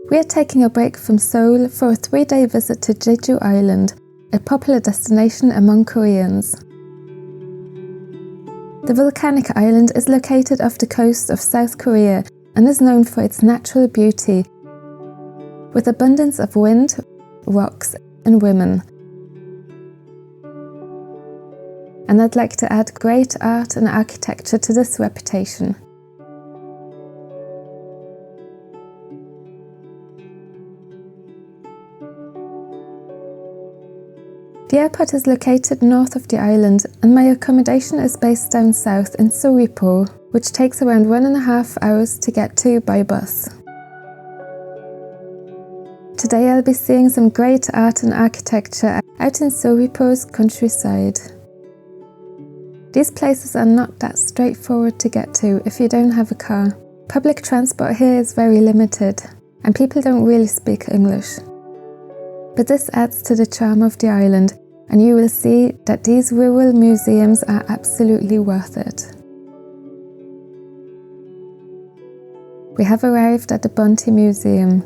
We are taking a break from Seoul for a 3-day visit to Jeju Island, a popular destination among Koreans. The volcanic island is located off the coast of South Korea and is known for its natural beauty, with abundance of wind, rocks and women. And I'd like to add great art and architecture to this reputation. The airport is located north of the island, and my accommodation is based down south in Seogwipo, which takes around 1.5 hours to get to by bus. Today I'll be seeing some great art and architecture out in Seogwipo's countryside. These places are not that straightforward to get to if you don't have a car. Public transport here is very limited, and people don't really speak English. But this adds to the charm of the island, and you will see that these rural museums are absolutely worth it. We have arrived at the Bonte Museum.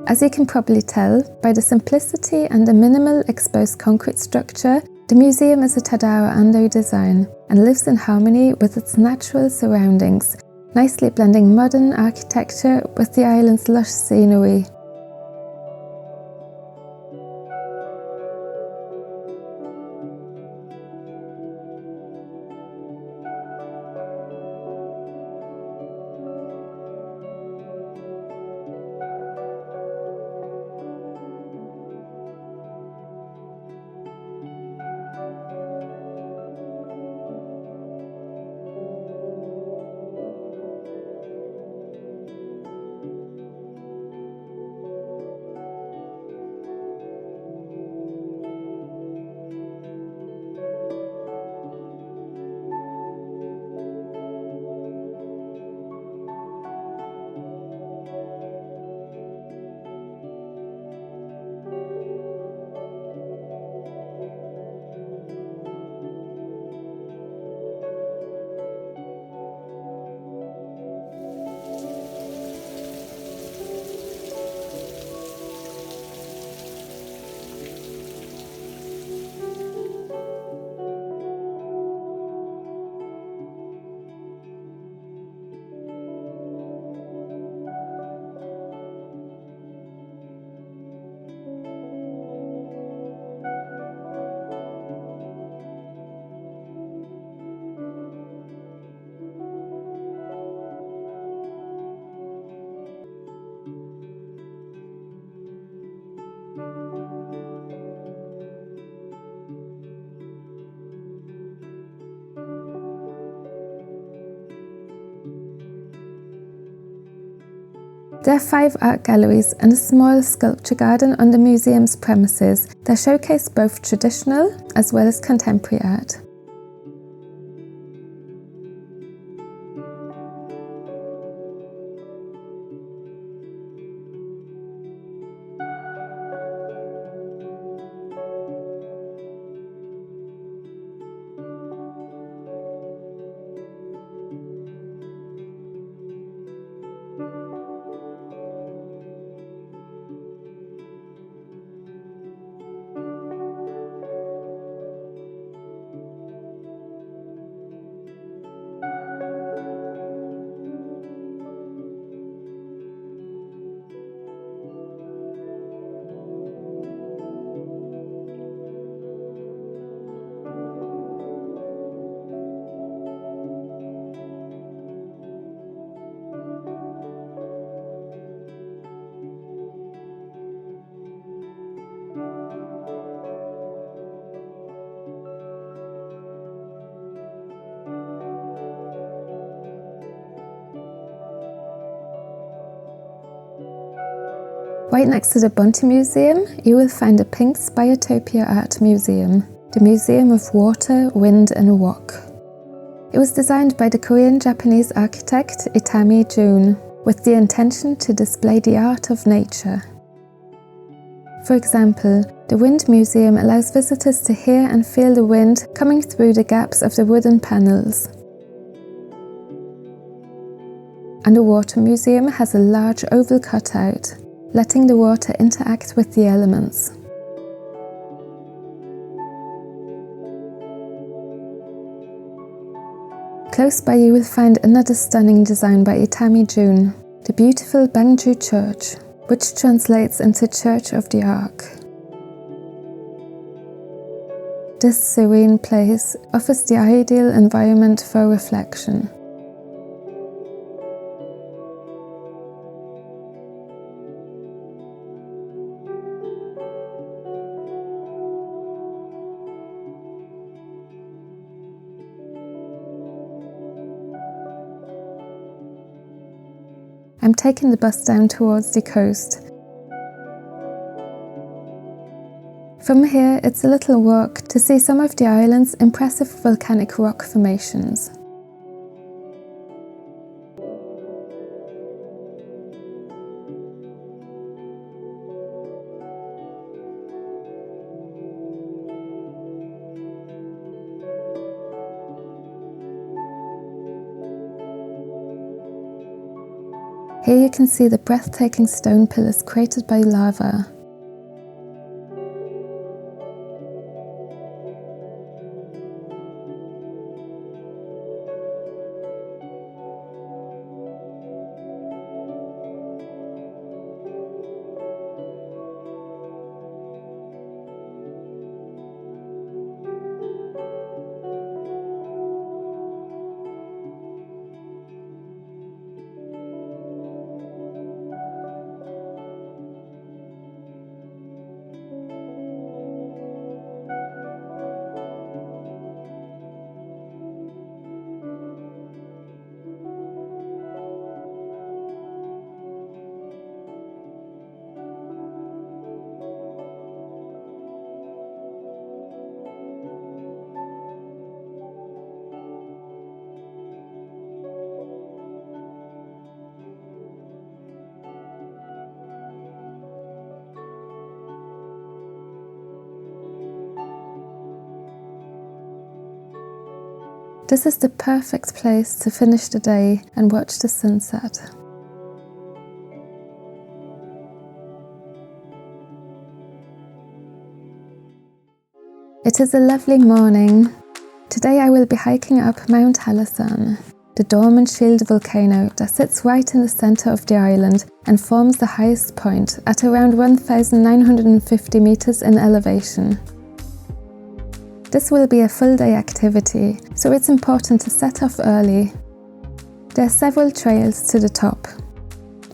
As you can probably tell, by the simplicity and the minimal exposed concrete structure, the museum is a Tadao Ando design and lives in harmony with its natural surroundings, nicely blending modern architecture with the island's lush scenery. There are 5 art galleries and a small sculpture garden on the museum's premises that showcase both traditional as well as contemporary art. Right next to the Bonte Museum, you will find the Pinx Biotopia Art Museum, the Museum of Water, Wind and Rock. It was designed by the Korean-Japanese architect Itami with the intention to display the art of nature. For example, the Wind Museum allows visitors to hear and feel the wind coming through the gaps of the wooden panels. And the Water Museum has a large oval cutout, letting the water interact with the elements. Close by you will find another stunning design by Itami Jun, the beautiful Bangju Church, which translates into Church of the Ark. This serene place offers the ideal environment for reflection. I'm taking the bus down towards the coast. From here, it's a little walk to see some of the island's impressive volcanic rock formations. Here you can see the breathtaking stone pillars created by lava. This is the perfect place to finish the day and watch the sunset. It is a lovely morning. Today I will be hiking up Mount Hallasan, the dormant shield volcano that sits right in the center of the island and forms the highest point at around 1,950 meters in elevation. This will be a full-day activity, so it's important to set off early. There are several trails to the top.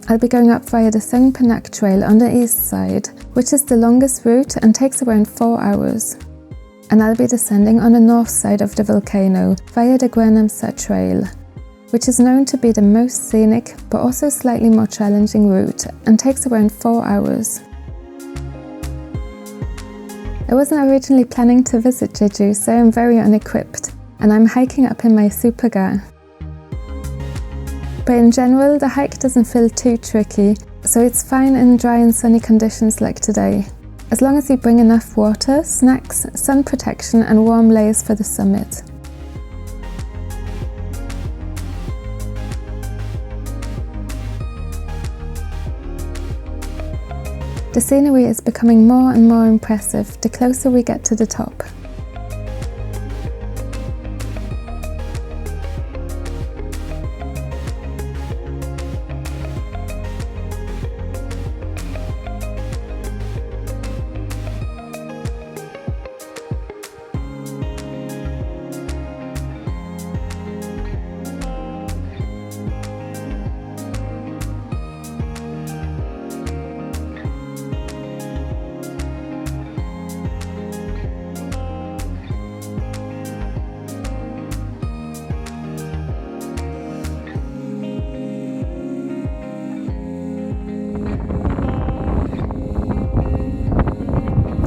I'll be going up via the Seongpanak trail on the east side, which is the longest route and takes around 4 hours. And I'll be descending on the north side of the volcano via the Gwanamsa trail, which is known to be the most scenic but also slightly more challenging route and takes around 4 hours. I wasn't originally planning to visit Jeju, so I'm very unequipped, and I'm hiking up in my superga. But in general, the hike doesn't feel too tricky, so it's fine in dry and sunny conditions like today, as long as you bring enough water, snacks, sun protection and warm layers for the summit. The scenery is becoming more and more impressive the closer we get to the top.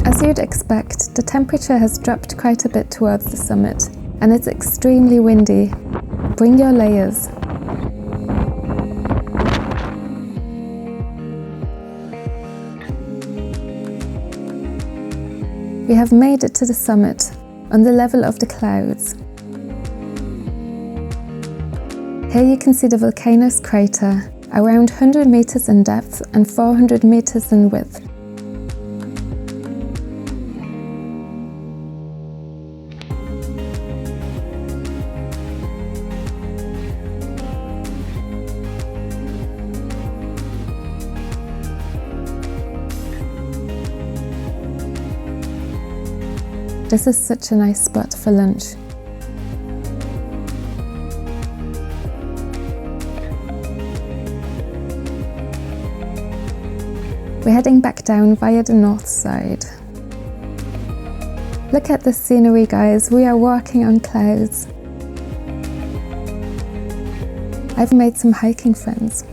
As you'd expect, the temperature has dropped quite a bit towards the summit, and it's extremely windy. Bring your layers. We have made it to the summit, on the level of the clouds. Here you can see the volcano's crater, around 100 meters in depth and 400 meters in width. This is such a nice spot for lunch. We're heading back down via the north side. Look at this scenery, guys, we are walking on clouds. I've made some hiking friends.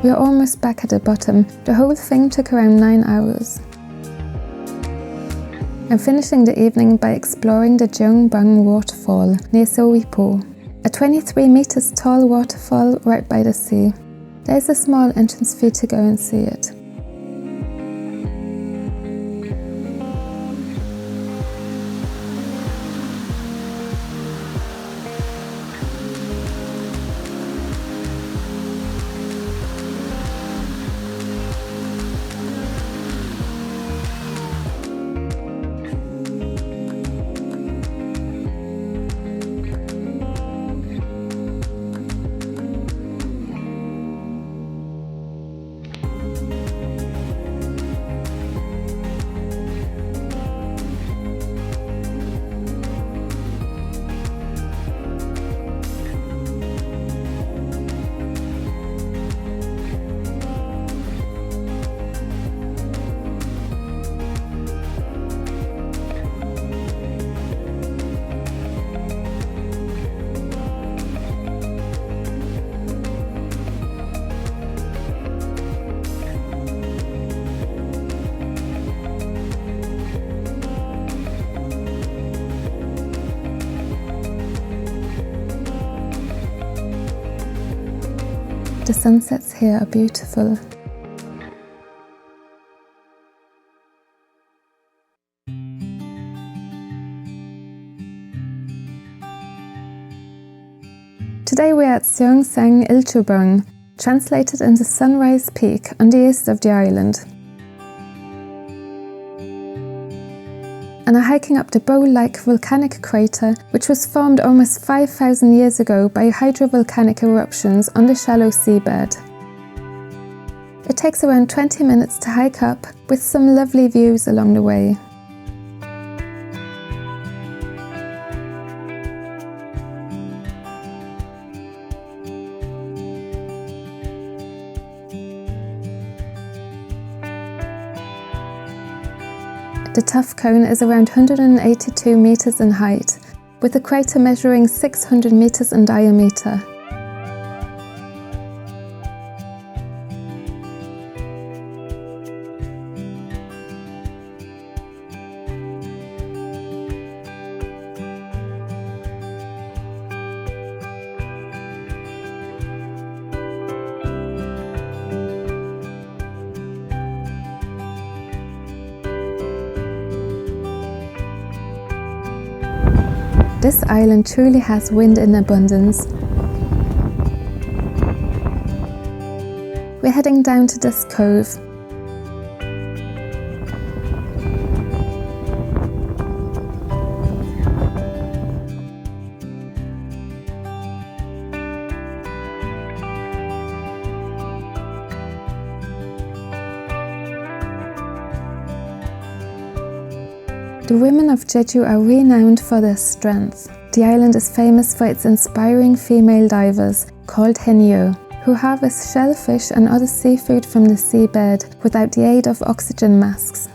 We are almost back at the bottom. The whole thing took around 9 hours. I'm finishing the evening by exploring the Jeongbang Waterfall near Seogwipo, a 23 meters tall waterfall right by the sea. There's a small entrance fee to go and see it. The sunsets here are beautiful. Today we are at Seongsan Ilchulbong, translated into Sunrise Peak on the east of the island, and are hiking up the bowl-like volcanic crater which was formed almost 5,000 years ago by hydrovolcanic eruptions on the shallow seabed. It takes around 20 minutes to hike up, with some lovely views along the way. The tough cone is around 182 meters in height, with the crater measuring 600 meters in diameter. This island truly has wind in abundance. We're heading down to this cove. The women of Jeju are renowned for their strength. The island is famous for its inspiring female divers, called Haenyeo, who harvest shellfish and other seafood from the seabed without the aid of oxygen masks.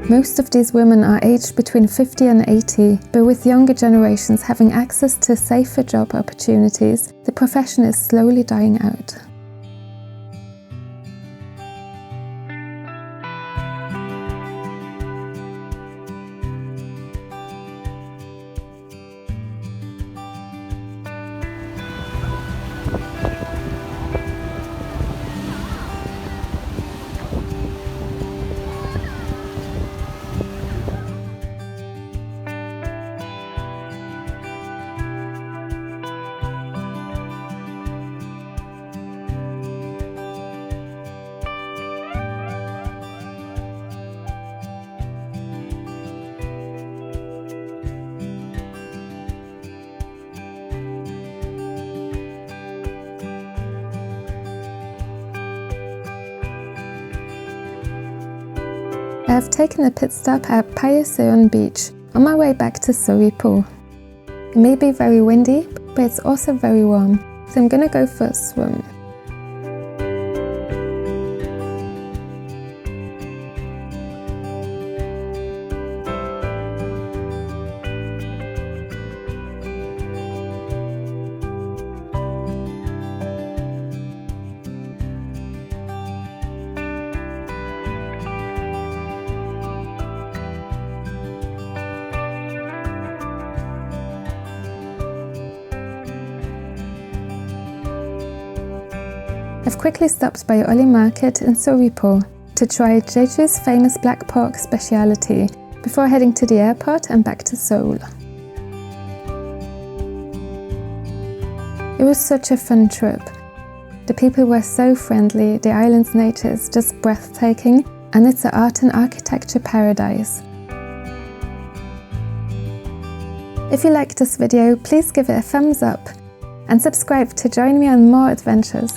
Most of these women are aged between 50 and 80, but with younger generations having access to safer job opportunities, the profession is slowly dying out. I have taken a pit stop at Pyoseon Beach on my way back to Seogwipo. It may be very windy, but it's also very warm, so I'm gonna go for a swim. I've quickly stopped by Olle market in Seogwipo to try Jeju's famous black pork speciality before heading to the airport and back to Seoul. It was such a fun trip. The people were so friendly, the island's nature is just breathtaking, and it's an art and architecture paradise. If you liked this video, please give it a thumbs up and subscribe to join me on more adventures.